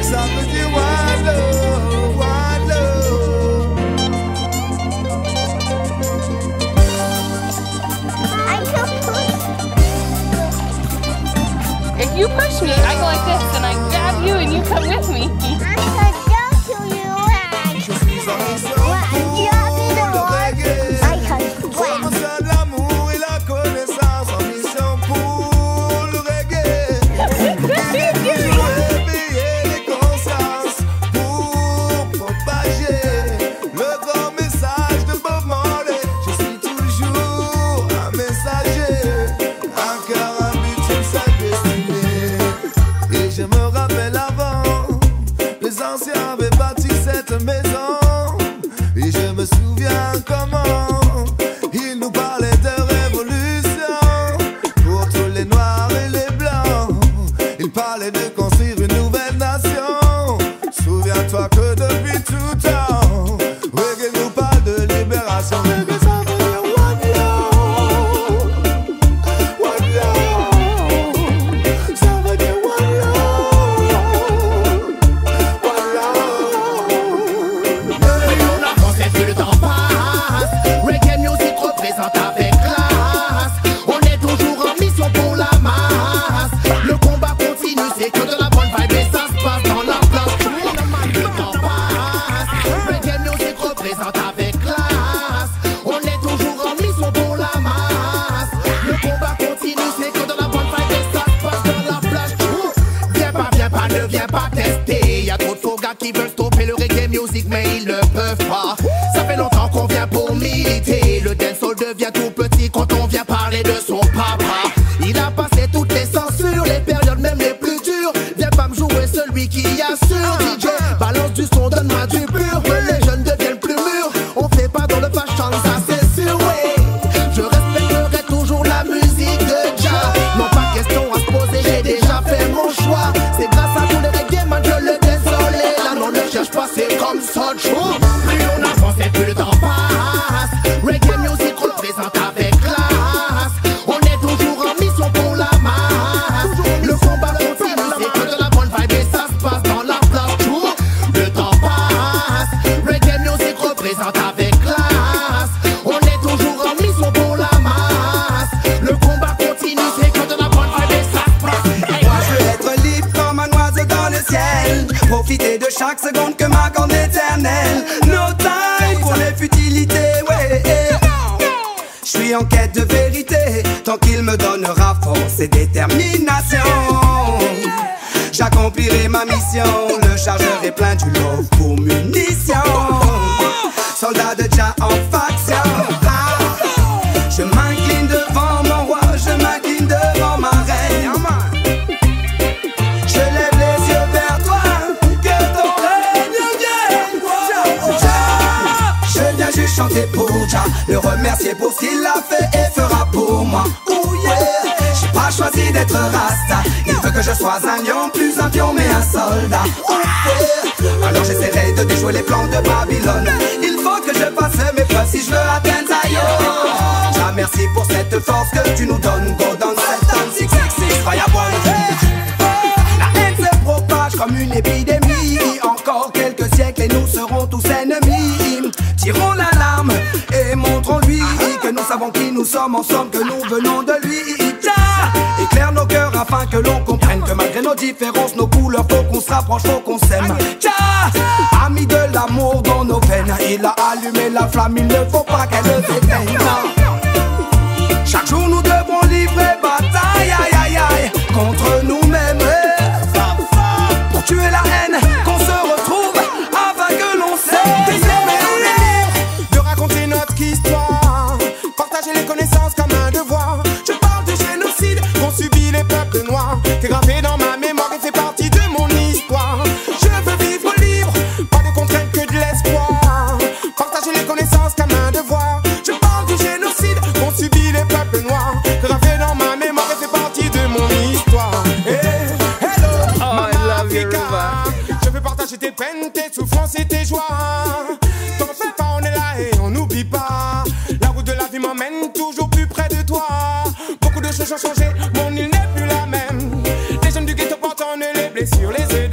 Ça veut dire one love, one love. I can push. If you push me, I go like this and I grab you and you come with me. I can jump to you and Je suis en mission pour le reggae. I can swim. Comme ça de l'amour et la connaissance. En mission pour le reggae. Je me rappelle avant, les anciens avaient bâti cette maison. Et je me souviens comment ils nous parlaient de révolution. Pour tous les noirs et les blancs, ils parlaient de construire une nouvelle nation. Souviens-toi que depuis tout temps, reggae nous parle de libération. Reggae, ça veut dire one love, one love. Ça veut dire one love, one love. Plus on avance et plus le temps passe. Reggae music représente avec classe. On est toujours en mission pour la masse. Le combat continue, c'est que de la bonne vibe et ça se passe dans la place. Le temps passe. Reggae music représente avec classe. On est toujours en mission pour la masse. Le combat continue, c'est que de la bonne vibe et ça se passe dans la place. Viens pas, ne viens pas tester. Y'a trop de faux gars qui veulent stopper le reggae music, mais ils ne peuvent pas. Ça fait longtemps qu'on vient pour militer. Le dancehall devient tout petit quand on vient parler de son papa. Il a passé toutes les censures, les périodes même les plus dures. Viens pas me jouer celui qui assure. DJ, balance du son, donne-moi du pur. Que les jeunes deviennent plus mûrs. On fait pas dans le fashion, ça c'est sûr, ouais. Je respecterai toujours la musique de Jah. Non pas question à se poser, j'ai déjà fait mon choix. C'est grâce à tous les reggae man que le dancehall est là. Non, ne cherche pas, c'est comme ça, tchou. Plus on avance et plus le temps passe. Reggae music représente avec classe. On est toujours en mission pour la masse. Le combat continue, c'est que de la bonne vibe et ça se passe dans la place, tchou. Le temps passe. Reggae music représente avec classe. On est toujours en mission pour la masse. Le combat continue, c'est que de la bonne vibe et ça se passe. Hey. Moi je veux être libre comme un oiseau dans le ciel. Profiter de chaque seconde que m'accorde l'éternel. No time pour les futilités, ouais. Je suis en quête de vérité, tant qu'il me donnera force et détermination. J'accomplirai ma mission, le chargeur est plein du love pour munitions. Soldat de Jah en faction. Je m'incline devant mon roi, je m'incline devant ma reine. Je lève les yeux vers toi, que ton règne vienne. Je viens juste chanter pour Jah, le remercier pour ce qu'il a fait et fera pour moi. Oh yeah, j'ai pas choisi d'être rasta. Il veut que je sois un lion, plus un pion mais un soldat. Oh yeah, alors j'essaierai de déjouer les plans de Babylone. Il faut que je passe mes preuves si je veux atteindre Zion. Jah, merci pour cette force que tu nous donnes. Go down, 7 6 Fireborn. La haine se propage comme une épidémie. Encore quelques siècles et nous serons tous ennemis. Tirons l'alarme et montrons-lui que nous savons qui nous sommes ensemble, que nous venons de lui. Jah, éclaire nos cœurs afin que l'on comprenne que malgré nos différences, nos couleurs, faut qu'on se rapproche, faut qu'on s'aime. Jah, a mis de l'amour dans nos veines. Il a allumé la flamme, il ne faut pas qu'elle s'éteigne. Chaque jour nous devons livrer bataille, aïe aïe aïe, contre nous-mêmes. Pour tuer la haine, qu'on se retrouve afin que l'on s'aime. Désormais on est libre de raconter notre histoire, partager les connaissances comme un devoir. Je parle du génocide qu'ont subi les peuples noirs. T'es gravé dans ma mémoire et fait partie de mon histoire. Je veux vivre libre, pas de contraintes que de l'espoir. Partager les connaissances comme un devoir. Je parle du génocide qu'ont subi les peuples noirs. Gravé dans ma mémoire et fait partie de mon histoire. Hey, hello, Mama Africa. Je veux partager tes peines, tes souffrances et tes joies. T'en fais pas, on est là et on n'oublie pas. La route de la vie m'emmène toujours plus près de toi. Beaucoup de choses ont changé, mon île n'est plus la même. Les jeunes du ghetto portent en eux les blessures, les